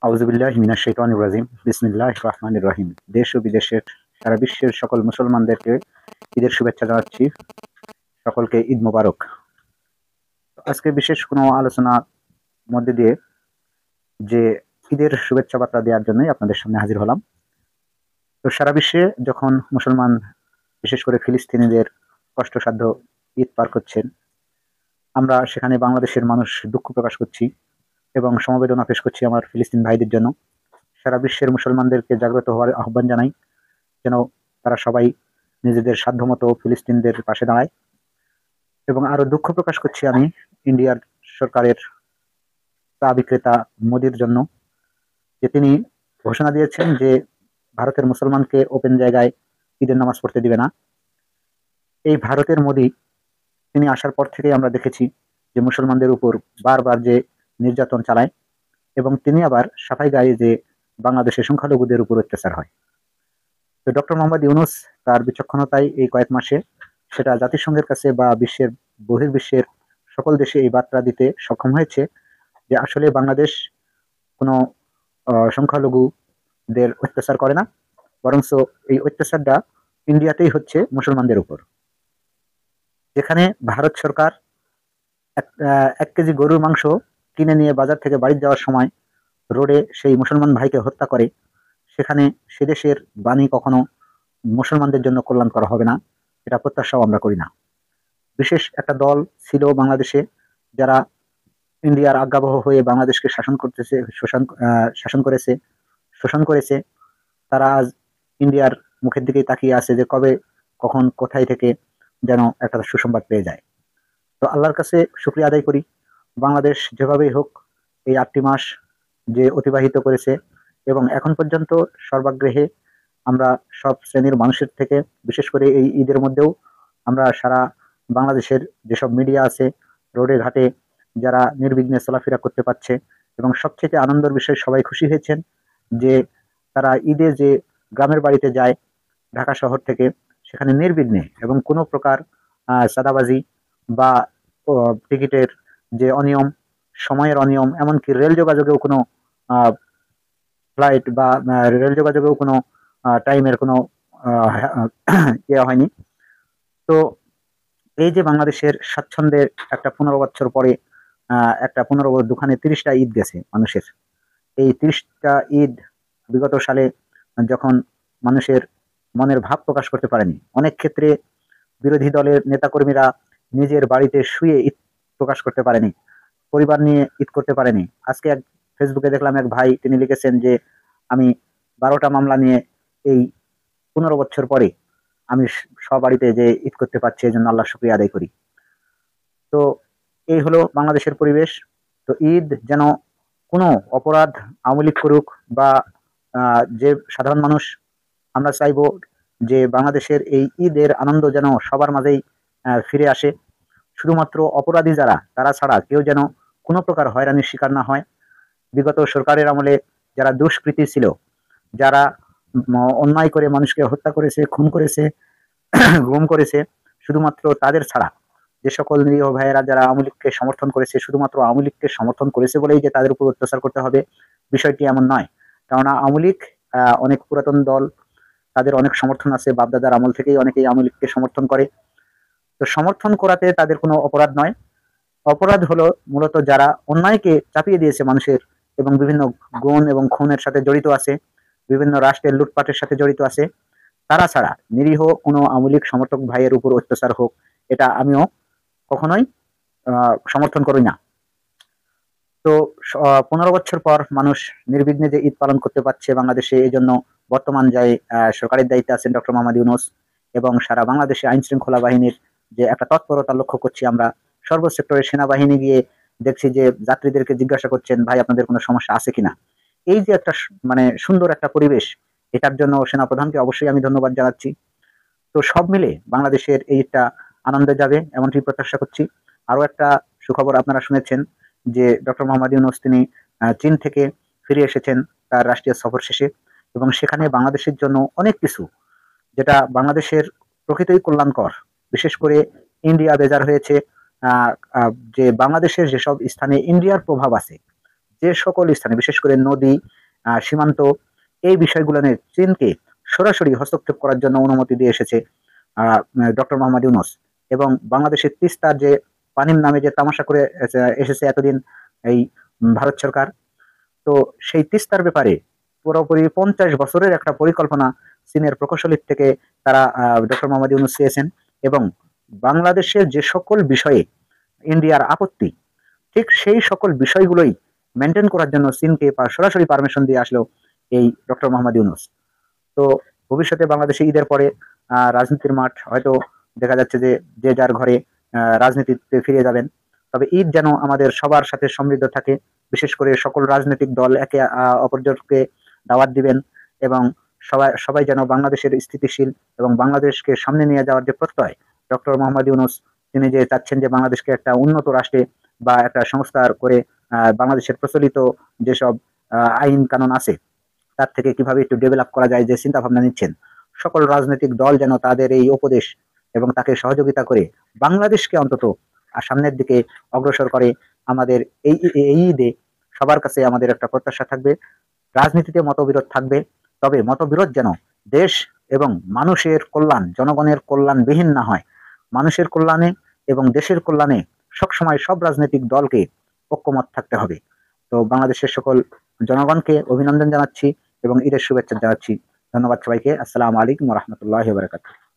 আউযুবিল্লাহি মিনাশ শাইতানির রাজিম। বিসমিল্লাহির রহমানির রহিম। দেশ ও বিদেশের সারা বিশ্বের সকল মুসলমানদেরকে ঈদের শুভেচ্ছা জানাচ্ছি। সকলকে ঈদ মোবারক। আজকে বিশেষ কোনো আলোচনার মধ্যে দিয়ে যে ঈদের শুভেচ্ছা বার্তা দেওয়ার জন্যই আপনাদের সামনে হাজির হলাম। তো সারা বিশ্বে যখন মুসলমান বিশেষ করে ফিলিস্তিনিদের কষ্টসাধ্য ঈদ পার করছেন, আমরা সেখানে বাংলাদেশের মানুষ দুঃখ প্রকাশ করছি এবং সমবেদনা পেশ করছি আমার ফিলিস্তিন ভাইদের জন্য। সারা বিশ্বের মুসলমানদেরকে জাগ্রত হওয়ার আহ্বান জানাই, যেন তারা সবাই নিজেদের সাধ্যমতো ফিলিস্তিনদের পাশে দাঁড়ায়। এবং আরো দুঃখ প্রকাশ করছি আমি ইন্ডিয়ার সরকারের চা বিক্রেতা মোদির জন্য, যে তিনি ঘোষণা দিয়েছেন যে ভারতের মুসলমানকে ওপেন জায়গায় ঈদের নামাজ পড়তে দিবে না। এই ভারতের মোদি তিনি আসার পর থেকেই আমরা দেখেছি যে মুসলমানদের উপর বারবার যে নির্যাতন চালায়, এবং তিনি আবার সাফাই গায়ে যে বাংলাদেশের সংখ্যালঘুদের উপর অত্যাচার হয়। তো ডক্টর মোহাম্মদ ইউনূস তার বিচক্ষণতায় এই কয়েক মাসে সেটা জাতিসংঘের কাছে বা বিশ্বের বহির্বিশ্বের সকল দেশে এই বার্তা দিতে সক্ষম হয়েছে যে আসলে বাংলাদেশ কোনো সংখ্যালঘুদের অত্যাচার করে না, বরঞ্চ এই অত্যাচারটা ইন্ডিয়াতেই হচ্ছে মুসলমানদের উপর। যেখানে ভারত সরকার 1 কেজি গরুর মাংস কিনে নিয়ে বাজার থেকে বাড়ি যাওয়ার সময় রোডে সেই মুসলমান ভাইকে হত্যা করে, সেখানে সে দেশের বাণী কখনো মুসলমানদের জন্য কল্যাণ করা হবে না, এটা প্রত্যাশাও আমরা করি না। বিশেষ একটা দল ছিল বাংলাদেশে যারা ইন্ডিয়ার আজ্ঞাবহ হয়ে বাংলাদেশকে শোষণ করেছে। তারা আজ ইন্ডিয়ার মুখের দিকেই তাকিয়ে আছে যে কবে কখন কোথায় থেকে যেন একটা সুসংবাদ পেয়ে যায়। তো আল্লাহর কাছে শুকরিয়া আদায় করি, বাংলাদেশ যেভাবেই হোক এই 8টি মাস যে অতিবাহিত করেছে এবং এখন পর্যন্ত সর্বাগ্রেহে আমরা সব শ্রেণীর মানুষের থেকে, বিশেষ করে এই ঈদের মধ্যেও আমরা সারা বাংলাদেশের যেসব মিডিয়া আছে রোডে ঘাটে যারা নির্বিঘ্নে চলাফেরা করতে পারছে, এবং সবচেয়ে আনন্দের বিষয় সবাই খুশি হয়েছেন যে তারা ঈদে যে গ্রামের বাড়িতে যায় ঢাকা শহর থেকে, সেখানে নির্বিঘ্নে এবং কোনো প্রকার চাঁদাবাজি বা টিকিটের যে অনিয়ম, সময়ের অনিয়ম, এমনকি রেল যোগাযোগেও কোনো ফ্লাইট বা রেল যোগাযোগেও কোনো টাইমের কোনো ইয়ে হয়নি। তো এই যে বাংলাদেশের স্বাচ্ছন্দ্যের একটা 15 বছর পরে একটা 15 দুখানে 30টা ঈদ গেছে মানুষের। এই 30টা ঈদ বিগত সালে যখন মানুষের মনের ভাব প্রকাশ করতে পারেনি, অনেক ক্ষেত্রে বিরোধী দলের নেতাকর্মীরা নিজের বাড়িতে শুয়ে ঈদ প্রকাশ করতে পারেনি, পরিবার নিয়ে ঈদ করতে পারেনি। আজকে এক ফেসবুকে দেখলাম এক ভাই, তিনি লিখেছেন যে আমি 12টা মামলা নিয়ে এই 15 বছর পরে আমি সবাড়িতে যে ঈদ করতে পারছি, এই জন্য আল্লাহর শুকরিয়া আদায় করি। তো এই হলো বাংলাদেশের পরিবেশ। তো ঈদ যেন কোনো অপরাধ আওয়ামী লীগ করুক বা যে সাধারণ মানুষ, আমরা চাইবো যে বাংলাদেশের এই ঈদের আনন্দ যেন সবার মাঝেই ফিরে আসে। শুধুমাত্র অপরাধী যারা তারা ছাড়া কেউ যেন কোনো প্রকার হয়রানির শিকার না হয়। বিগত সরকারের আমলে যারা দুষ্কৃতী ছিল, যারা অন্যায় করে মানুষকে হত্যা করেছে, খুন করেছে, গুম করেছে, শুধুমাত্র তাদের ছাড়া যে সকল নিরীহ ভাইয়েরা যারা আওয়ামী লীগকে সমর্থন করেছে, শুধুমাত্র আওয়ামী লীগকে সমর্থন করেছে বলেই যে তাদের উপর অত্যাচার করতে হবে, বিষয়টি এমন নয়। কেননা আওয়ামী লীগ অনেক পুরাতন দল, তাদের অনেক সমর্থন আছে, বাপদাদার আমল থেকেই অনেকেই আওয়ামী লীগকে সমর্থন করে। তো সমর্থন করাতে তাদের কোনো অপরাধ নয়। অপরাধ হলো মূলত যারা অন্যায়কে চাপিয়ে দিয়েছে মানুষের এবং বিভিন্ন গুণ এবং খুনের সাথে জড়িত আছে, বিভিন্ন রাষ্ট্রের লুটপাটের সাথে জড়িত আছে, তারা ছাড়া নিরীহ কোনো আওয়ামী লীগ সমর্থক ভাইয়ের উপর অত্যাচার হোক, এটা আমিও কখনোই সমর্থন করি না। তো 15 বছর পর মানুষ নির্বিঘ্নে যে ঈদ পালন করতে পারছে বাংলাদেশে, এই জন্য বর্তমান যে সরকারের দায়িত্বে আছেন ডক্টর মোহাম্মদ ইউনূস এবং সারা বাংলাদেশে আইন শৃঙ্খলা বাহিনীর যে একটা তৎপরতা লক্ষ্য করছি আমরা। সর্বসেক্টরে সেনাবাহিনী গিয়ে দেখছি যে যাত্রীদেরকে জিজ্ঞাসা করছেন, ভাই আপনাদের কোনো সমস্যা আছে কিনা। এই যে একটা মানে সুন্দর একটা পরিবেশ, এটার জন্য সেনাপ্রধানকে অবশ্যই আমি ধন্যবাদ জানাচ্ছি। তো সব মিলে বাংলাদেশের এইটা আনন্দে যাবে এমনটি প্রত্যাশা করছি। আরো একটা সুখবর আপনারা শুনেছেন যে ডক্টর মোহাম্মদ ইউনূস তিনি চীন থেকে ফিরে এসেছেন তার রাষ্ট্রীয় সফর শেষে, এবং সেখানে বাংলাদেশের জন্য অনেক কিছু যেটা বাংলাদেশের প্রকৃতই কল্যাণকর, বিশেষ করে ইন্ডিয়া বেজার হয়েছে যে বাংলাদেশের যেসব স্থানে ইন্ডিয়ার প্রভাব আছে, যে সকল স্থানে বিশেষ করে নদী, সীমান্ত, এই বিষয়গুলো নিয়ে চীনকে সরাসরি হস্তক্ষেপ করার জন্য অনুমতি দিয়ে এসেছে ডক্টর মোহাম্মদ ইউনূস। এবং বাংলাদেশের তিস্তার যে পানির নামে যে তামাশা করে এসেছে এতদিন এই ভারত সরকার, তো সেই তিস্তার ব্যাপারে পুরোপুরি 50 বছরের একটা পরিকল্পনা চীনের প্রকৌশলীর থেকে তারা ডক্টর মোহাম্মদ ইউনূস চেয়েছেন। এবং বাংলাদেশের যে সকল বিষয়ে ইন্ডিয়ার আপত্তি, ঠিক সেই সকল বিষয়গুলোই মেনটেন করার জন্য চীনকে সরাসরি পারমিশন দিয়ে আসলো এই ডক্টর মোহাম্মদ ইউনূস। তো ভবিষ্যতে বাংলাদেশে ঈদের পরে রাজনীতির মাঠ হয়তো দেখা যাচ্ছে যে যে যার ঘরে রাজনীতিতে ফিরে যাবেন। তবে ঈদ যেন আমাদের সবার সাথে সমৃদ্ধ থাকে, বিশেষ করে সকল রাজনৈতিক দল একে অপরকে দাওয়াত দিবেন এবং সবাই সবাই যেন বাংলাদেশের স্থিতিশীল এবং বাংলাদেশকে সামনে নিয়ে যাওয়ার যে প্রত্যয় ডক্টর মোহাম্মদ ইউনূস, তিনি যে চাচ্ছেন যে বাংলাদেশকে একটা উন্নত রাষ্ট্রে বা একটা সংস্কার করে বাংলাদেশের প্রচলিত যেসব আইন কানুন আছে তার থেকে কিভাবে একটু ডেভেলপ করা যায় যে চিন্তা ভাবনা নিচ্ছেন, সকল রাজনৈতিক দল যেন তাদের এই উপদেশ এবং তাকে সহযোগিতা করে বাংলাদেশকে অন্তত সামনের দিকে অগ্রসর করে। আমাদের এই ঈদে সবার কাছে আমাদের একটা প্রত্যাশা থাকবে, রাজনীতিতে মতবিরোধ থাকবে, তবে মতবিরোধ যেন দেশ এবং মানুষের কল্যাণ, জনগণের কল্যাণবিহীন না হয়। মানুষের কল্যাণে এবং দেশের কল্যাণে সবসময় সব রাজনৈতিক দলকে ঐক্যমত থাকতে হবে। তো বাংলাদেশের সকল জনগণকে অভিনন্দন জানাচ্ছি এবং ঈদের শুভেচ্ছা জানাচ্ছি। ধন্যবাদ সবাইকে। আসসালামু আলাইকুম ওয়া রাহমাতুল্লাহি ওয়া বারাকাতুহু।